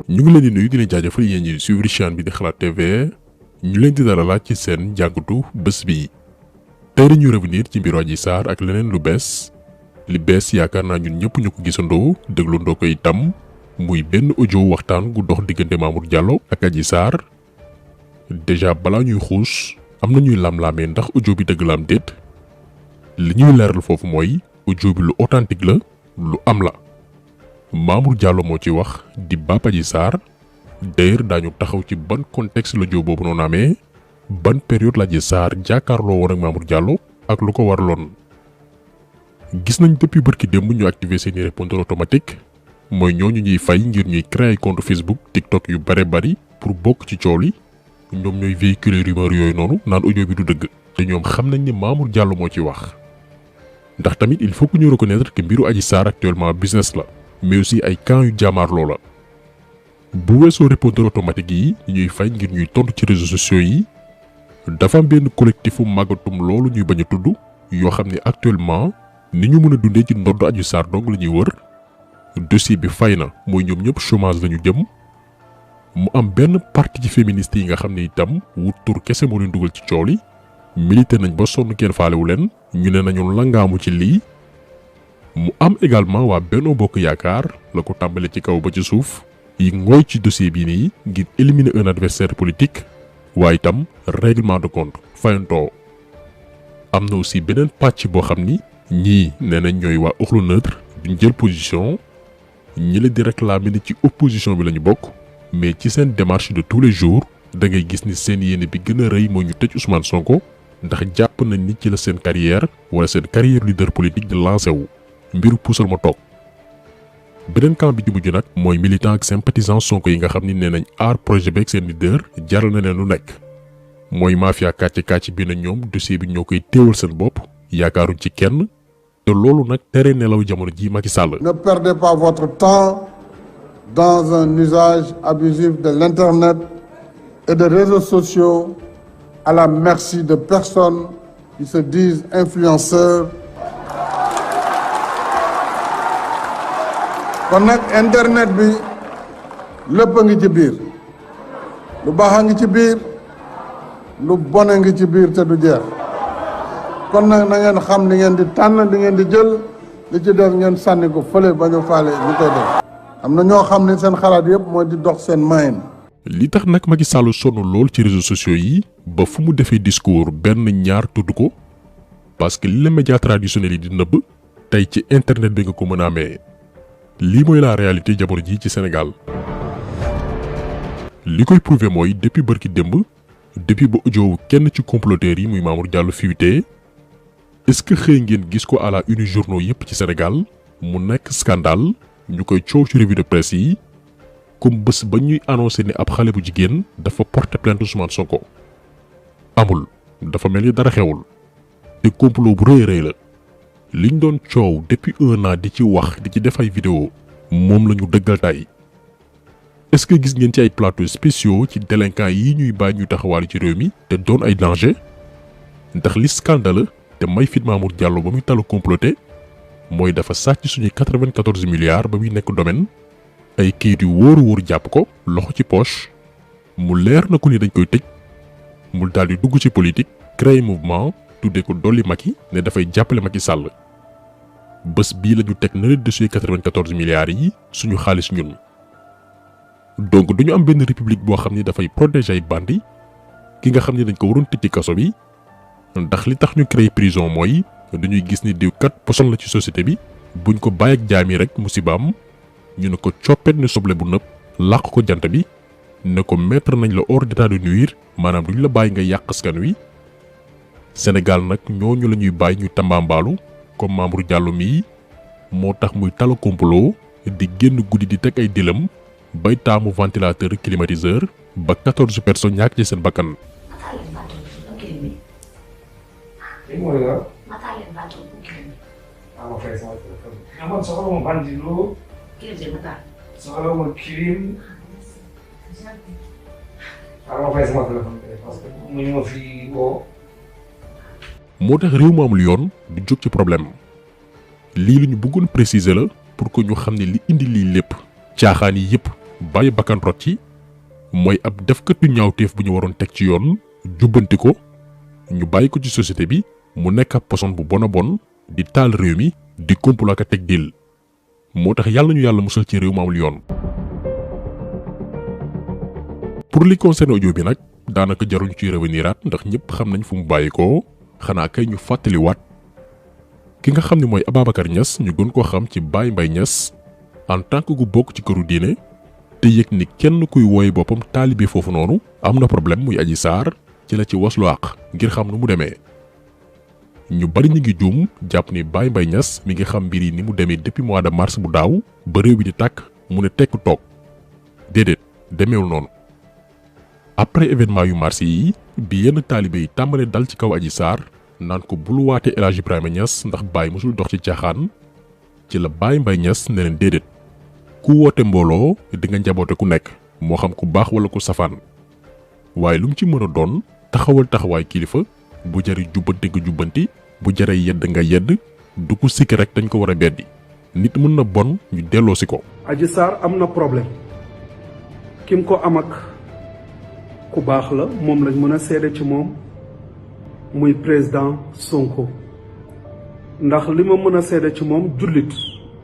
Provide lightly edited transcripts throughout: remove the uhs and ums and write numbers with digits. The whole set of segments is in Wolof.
ñu ngi leen di nuyu di leen jaajëfal yéen ñi suivre chaîne bi di Xalaat TV ñu leen di dalalaat ci seen jàngatu bés bi. tey dañuy revenir ci mbiru Adji Sarr ak leneen lu bees li bees yaakaar naa ñun ñëpp ñu ko gisandoo déglu ko itam muy benn audio waxtaan gu dox diggante Mamour Diallo ak Adji Sarr. déjà balaa ñuy xuus am na ñuy lam-laamee ndax audio bi dëgg la am déet li ñuy leeral foofu mooy audio bi lu authentique la lu am la. Mamour Diallo moo ci wax di baab Adji Sarr d'ailleurs daañu taxaw ci ban contexte la audio boobu noonu amee ban période la Adji Sarr jàkkaarloo woon ak Mamour Diallo ak lu ko waraloon. gis nañ depuis bërki démb ñu activer seeni répondeur automatique mooy ñooñu ñuy fay ngir ñuy créer ay compte Facebook TikTok yu bare bari pour bokk ci coow li ñoom ñooy véhiculer rumeur yooyu noonu naan audio bi du dëgg. te ñoom xam nañ ne Mamour Diallo moo ci wax ndax tamit il faut que ñu reconnaître que mbiru Adji Sarr actuellement business la. mais aussi ay camp yu jaamaarloo la bu weesoo répondeur automatique yi ñuy fay ngir ñuy tontu ci réseaux sociaux yi dafa am benn collectifu màggatum loolu ñuy bañ a tudd yoo xam ne actuellement ni ñu mën a dundee ci ndodd Adji Sarr dong la ñuy wër dossier bi fay na mooy ñoom ñëpp chômage lañu jëm mu am benn parti ci féministe yi nga xam ne itam wut tur kese moo leen dugal ci coow li milité nañ ba sonn kenn faalewu leen ñu ne nañu langaamu ci lii. mu am également waa Benno Bokk Yaakaar la ko tàmbale ci kaw ba ci suuf yi ngooy ci dossier bii nii ngir éliminer un adversaire politique waaye itam règlement de compte fayantoo. am na aussi beneen pàcc boo xam ni ñii nee nañ ñooy waa Euhlou Neutre duñ jël position ñi la di réclamer ni ci opposition bi lañu bokk mais ci seen démarche de tous les jours da ngay gis ni seen yéene bi gën a rëy mooy ñu tëj Ousmane Sonko ndax jàpp nañ ni ci la seen carrière wala seen carrière leader politique di lancé wu. mbiru puusal ma toog beneen camp bi ci mujj nag mooy militant ak sympathisant Sonko yi nga xam ni nee nañ aar projet beeg seen leader jaral na leen lu nekk mooy mafia kàcc bi na ñoom dossier bi ñoo koy téewal seen bopp yaakaaruñ ci kenn te loolu nag tere nelaw jamono ji Macky Sall. Ne perdez pas votre temps dans un usage abusif de l'internet et des réseaux sociaux à la merci de personnes qui se disent influenceurs. kon nag internet bi lépp a ngi ci biir lu baax a ngi ci biir lu bon a ngi ci biir te du jeex kon nag na ngeen xam li ngeen di tànn li ngeen di jël li ci def ngeen sànni ko fële ba ñu faale ñu koy def. am na ñoo xam ne seen xalaat yëpp mooy di dox seen mayin. li tax nag Macky Sall sonn lool ci réseaux sociaux yi ba fu mu defee discours benn ñaar tudd ko parce que li la média traditionnel yi di nëbb tey ci internet bi nga ko mën a amee. lii mooy la réalité jamono ji ci Sénégal li koy prouver mooy depuis bërki démb depuis ba audio kenn ci comploteurs yi muy Mamour Diallo fuité est-ce que xëy ngeen gis ko à la une journaux yépp ci Sénégal mu nekk scandale ñu koy coow ci revue de presse yi comme bés ba ñuy annoncé ne ab xale bu jigéen dafa porter plainte Ousmane Sonko amul dafa mel ni dara xewul te complot bu rëy rëy la. liñ doon coow depuis un an di ci wax di ci def ay vidéo moom la ñu dëggal tay est-ce que gis ngeen ci ay plateaux spéciaux ci délinquants yi ñuy bàyyi ñuy taxawaalu ci réew mi te doon ay danger ndax li scandale te may fit Mamour Diallo ba muy talu comploté mooy dafa sàcc suñuy 94 milliards ba muy nekk domaine ay kayit yu wóoru jàpp ko loxo ci poche mu leer na ko ni dañ koy tëj mu daal di dugg ci politique créer mouvement tuddee ko dolli Macky ne dafay jàppale Macky Sall bés bii la ñu teg na leen dossier 94 milliards yi suñu xaalis ñun. donc duñu am benn république boo xam ni dafay protéger ay bandi ki nga xam ni dañ ko waroon tëj ci kaso bi ndax li tax ñu créer prison mooy dañuy gis ni diw kat poson la ci société bi buñ ko bàyyi ak jaam yi rek musibaam ñu ne ko coppet ne soble bu nëb làq ko jant bi ne ko mettre nañ la hors d'état de nuire maanaam duñ la bàyyi nga yàq askan wi. Sénégal nag ñooñu la ñuy bàyyi ñu tambaambaalu comme Mamour Diallo mii moo tax muy tala complot di génn guddi di teg ay dilam bay taamu ventilateur climatiseur ba 14 personnes ñàkk ci seen bakkan. moo tax réew mu amul yoon du jóg ci problème lii lu ñu bëggoon préciser la pour que ñu xam ne li indi lii lépp caaxaan yi yëpp bàyyi bakkan rot ci mooy ab defkatu ñaawteef bu ñu waroon teg ci yoon jubbanti ko ñu bàyyi ko ci société bi mu nekk ab poson bu bon a bon di taal réew mi di complot ak a teg dil moo tax yàlla ñu yàlla musal ci réew mu amul yoon. pour li concerne audio bi nag daanaka jaruñu ciy reveniraat ndax ñëpp xam nañ fu mu bàyyi ko xanaa kay ñu fàttaliwaat ki nga xam ne mooy Ababacar Niass ñu gën koo xam ci Baye Mbaye Niass en tant que gu bokk ci këru diine te yëg ni kenn kuy wooye boppam taalibe foofu noonu am na problème muy Adji Sarr ci la ci waslu àq ngir xam nu mu demee. ñu bari ñu ngi juum jàpp ni Baye Mbaye Niass mi ngi xam mbir yi ni mu demee depuis mois de mars bu daaw ba réew bi di tàkk mu ne tekk toog déedéet demeewul noonu. après événement yu mars yi bi yenn taalibe yi tàmbalee dal ci kaw Adji Sarr naan ko bul waatee El Hadj Ibrahima Niass ndax Baye mosul dox ci caaxaan ci la Baye Mbaye Niass ne leen déedéet ku woote mbooloo di nga njaboote ku nekk moo xam ku baax wala ku safaan waaye lu mu ci mën a doon taxawal taxawaay kilifa bu jari jubbanti nga jubbanti bu jaree yedd nga yedd du ko sikki rek dañ ko war a beddi nit mën na bon ñu delloo si ko. Adji Sarr am na problème kim ko am ak ku baax la moom lañ mën a seede ci moom muy président Sonko ndax li ma mën a seede ci moom jullit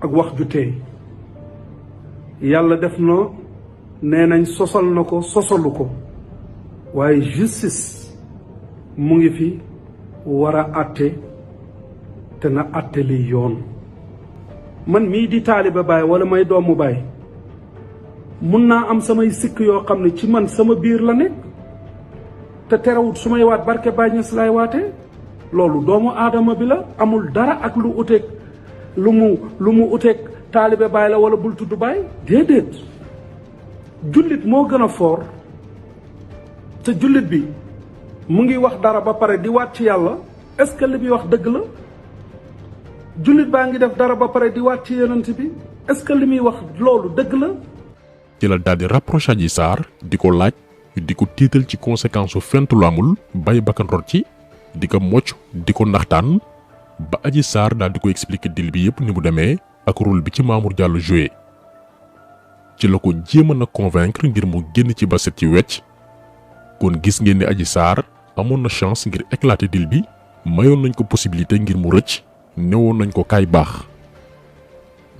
ak wax ju teey yàlla def na nee nañ sosal na ko sosalu ko waaye justice mu ngi fi war a àtte te na àtte li yoon man mii di taalibe Baay wala may doomu Baay mun naa am samay sikk yoo xam ne ci man sama biir la nekk te terewut su may waat barke Baay Ñas laay waatee loolu doomu aadama bi la amul dara ak lu uteeg lu mu uteeg taalibe Baay la wala bul tudd Baay déedéet jullit moo gën a foor te jullit bi mu ngi wax dara ba pare di waat ci yàlla est-ce que li muy wax dëgg la jullit baa ngi def dara ba pare di waat ci yonent bi est-ce que li muy wax loolu dëgg la. ci la daal di rapproché Adji Sarr di ko laaj di ko tiital ci conséquence su fent lu amul bàyyi bakkan rot ci di ko mocc di ko naxtaan ba Adji Sarr daal di ko expliquer dil bi yëpp ni mu demee ak rôle bi ci Mamour Diallo joué ci la ko jéem na convaincre ngir mu génn ci ba set ci wecc kon gis ngeen ni Adji Sarr amoon na chance ngir éclater dil bi mayoon nañ ko possibilité ngir mu rëcc newoon nañ ko kaay baax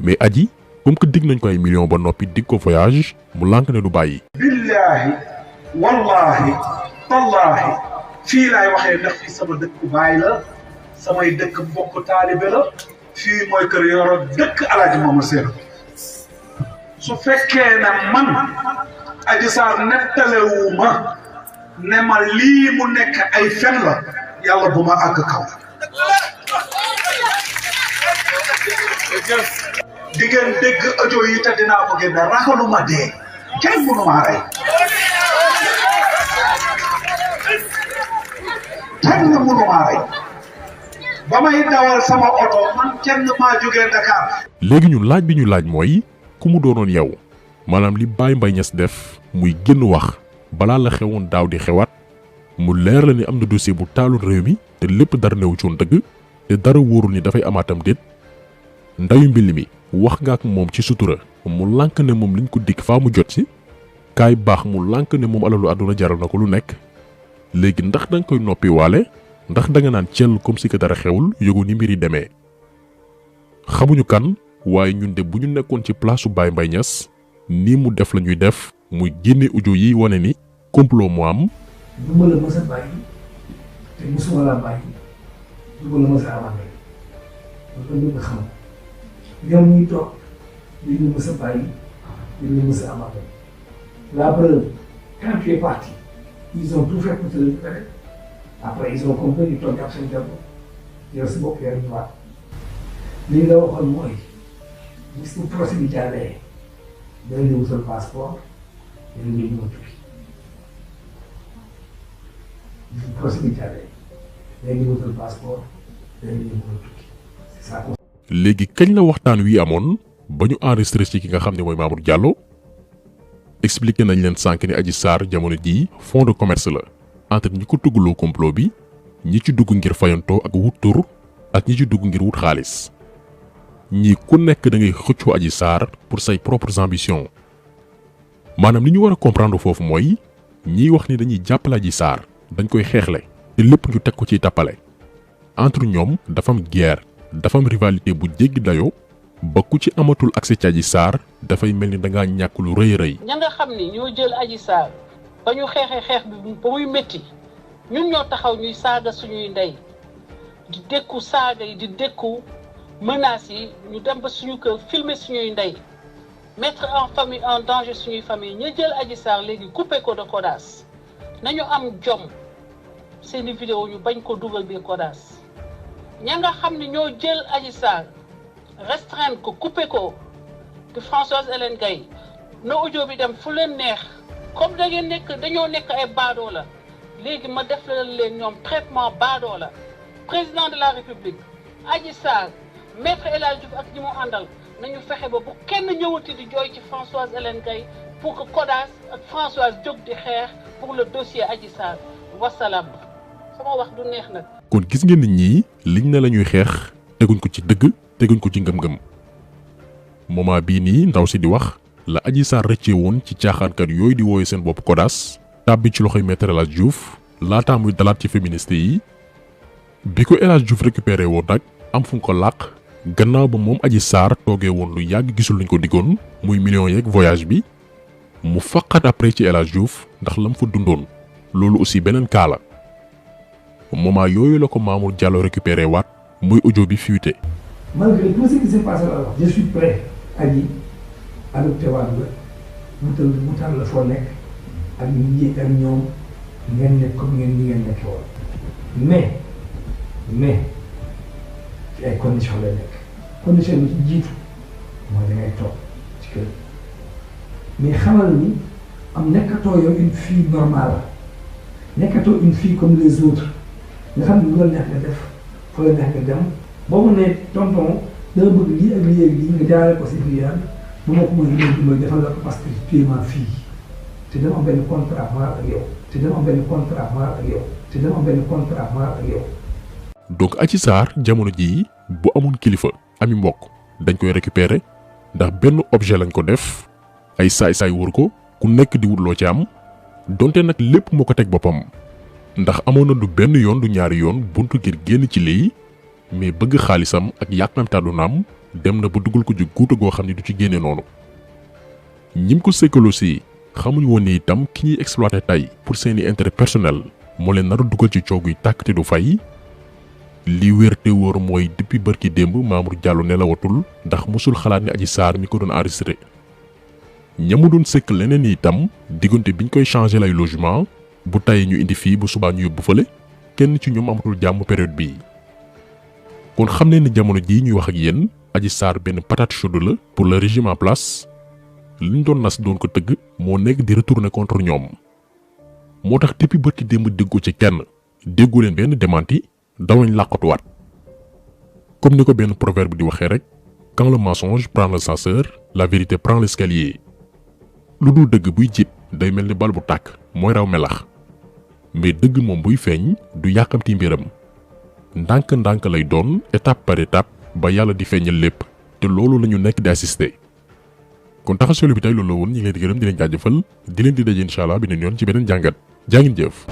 mais Adji comme que dig nañ ko ay millions ba noppi dig ko voyage mu lànk ne du bàyyi. billaahi wallaahi tallaahi fii laay waxee ndax fii sama dëkk baay la samay dëkk mbokk taalibe la fii mooy kër Yoro dëkk Alaaji Mama Seen su fekkee ne man Adji Sarr nettalewuma ne ma lii mu nekk ay fen la yàlla bu ma àgg kaw di ngeen dégg audio yi te dinaa ko génne ragaluma dee kenn mënu maa rey kenn mënu maa rey ba may dawal sama oto man kenn maa jógee Dakar. léegi ñun laaj bi ñu laaj mooy ku mu doonoon yow maanaam li Baye Mbaye Niass def muy génn wax balaa la xewoon daaw di xewaat mu leer la ni am na dossier bu taalul réew mi te lépp dara newu ci woon dëgg te dara wóorul ni dafay amaatam déet ndayu mbill mi wax nga ak moom ci sutura mu lànk ne moom liñ ko dikk faa mu jot si kaay baax mu lànk ne moom alalu àdduna jaral na ko lu nekk léegi ndax danga koy noppi waale ndax danga naan cell comme si que dara xewul yëgu ni mbir yi demee xamuñu kan waaye ñun de bu ñu nekkoon ci place su Baye Mbaye Niass nii mu def la ñuy def muy génne audio yi wane ni complot moo am. du ma la mës a bàyyi te mësuma la bàyyi du ma la mës a abandonné loolu la ñu xam ñoom ñuy toog duñ la mës a bàyyi duñ la mës a abandonné la preuve quand tu es parti ils ont tout fait pour te récupérer après ils ont compris ñu toog ak seen jaboot yow si bopp yaa ngi ñëwaat li nga waxoon mooy gis nga procès bi jàllee dañ la wutal passeport dañ la ñu tukki gis nga procès bi jàllee dañ la wutal passeport dañ la ñu tukki c'est ça. léegi kañ la waxtaan wi amoon ba ñu enregistré ci ki nga xam ne mooy Mamour Diallo expliqué nañ leen sànq ni Adji Sarr jamono jii fond de commerce la entre ñi ko tuggaloo complot bi ñi ci dugg ngir fayantoo ak wut tur ak ñi ci dugg ngir wut xaalis ñii ku nekk da ngay xëccoo Adji Sarr pour say propres ambitions maanaam li ñu war a comprendre foofu mooy ñiy wax ni dañuy jàppale Adji Sarr dañ koy xeexle te lépp ñu teg ko ciy tappale entre ñoom dafa am guerre dafa am rivalité bu jéggi dayoo ba ku ci amatul accès ci Adji Sarr dafay mel ni da ngaa ñàkk lu rëy a rëy. ña nga xam ni ñoo jël Adji Sarr ba ñu xeexee xeex bi ba muy métti ñun ñoo taxaw ñuy saaga suñuy ndey di dékku saaga yi di dékku menaces yi ñu dem ba suñu kër filmer suñuy ndey mettre en danger suñuy famille ñu jël Adji Sarr léegi coupé ko de CODAS nañu am jom seeni vidéo ñu bañ ko dugal biir CODAS ña nga xam ni ñoo jël Adji Sarr restreindre ko coupé ko de Françoise Hélène Gaye na audio bi dem fu leen neex comme dañoo nekk ay baadoo la léegi ma def leen ñoom traitement baadoo la président de la République Adji Sarr maître El Hadji Diouf ak ñi mu àndal nañu fexe ba bu kenn ñëwati di jooy ci Françoise Hélène Gaye pour que CODAS ak Françoise jóg di xeex pour le dossier Adji Sarr wasalaam sama wax du neex nag. kon gis ngeen nit ñi liñ ne la ñuy xeex teguñ ko ci dëgg teguñ ko ci ngëm-ngëm moment bii nii ndaw si di wax la Adji Sarr rëccee woon ci caaxaankat yooyu di wooye seen bopp CODAS tàbbi ci loxoy maître El Hadji Diouf laataa muy dalaat ci féministe yi bi ko El Hadji Diouf récupéré woon nag am fu nga ko làq gannaaw ba moom Adji Sarr toogee woon lu yàgg gisul luñ ko diggoon muy millions yeeg voyage bi mu faqat après ci El Hadji Diouf ndax lam fa dundoon loolu aussi beneen cas la moment yooyu la ko Mamour Diallo récupéré waat muy audio bi fuité. Malgré tout ce qui s'est passé là, je suis prêt à dire adopté waat la wutal la foo nekk ak ñi ak ñoom ngeen nekk comme ngeen nekk woon mais ci ay conditions lay nekk condition yi ci jiitu mooy da ngay toog ci kër mais xamal ni am nekkatoo yow une fille normale nekkatoo une fille comme les autres nga xam ne lu la neex nga def foo la neex nga dem boo mu ne tonton dama bëgg lii ak lii ak lii nga jaaree ko si biir bu ma ko mën a dimbali defal la ko parce que tu es ma fille te dama am benn contrat ak yow te dama am benn contrat ak yow te dama am benn contrat ak yow. donc Adji Sarr jamono jii bu amoon kilifa ami mbokk dañ koy récupérer ndax benn objet lañ ko def ay saay-saay wër ko ku nekk di wut loo ci am donte nag lépp moo ko teg boppam ndax amoon na du benn yoon du ñaari yoon buntu ngir génn ci lii mais bëgg xaalisam ak yàkkamte àddunaam dem na ba dugal ko ci guuta goo xam ne du ci génne noonu ñim ko sëkkaloo si xamuñu woon ni itam ki ñuy exploité tey pour seeni intérêt personnel moo leen nar a dugal ci coow guy tàkk te du fay li wér te wóor mooy depuis bërki démb Mamour Diallo nelawatul ndax musul xalaat ni Adji Sarr mi ko doon enregistré ñamu doon sëkk leneen itam diggante biñ koy changé lay logement bu tey ñu indi fii bu subaa ñu yóbbu fële kenn ci ñoom amatul jàmm période bii kon xam ne ni jamono jii ñuy wax ak yéen Adji Sarr benn patate chaude la pour le régime en place liñ doon nas doon ko tëgg moo nekk di retourner contre ñoom moo tax depuis bërki démb déggoo ci kenn déggoo leen benn démenti daw nañ làqatuwaat comme ni ko benn proverbe di waxee rek quand le mensonge prend l'ascenseur la vérité prend l'escalier lu dul dëgg buy jib day mel ni bal bu tàkk mooy raw melax mais dëgg moom buy feeñ du yàkkamti mbiram ndànk-ndànk lay doon étape par étape ba yàlla di feeñal lépp te loolu lañu nekk di assister kon taxaw seetlu bi tey loolu la woon ñu ngi leen di gërëm di leen jaajëfal di leen di daje incha allah beneen yoon ci beneen jàngat jaa ngeen jëf.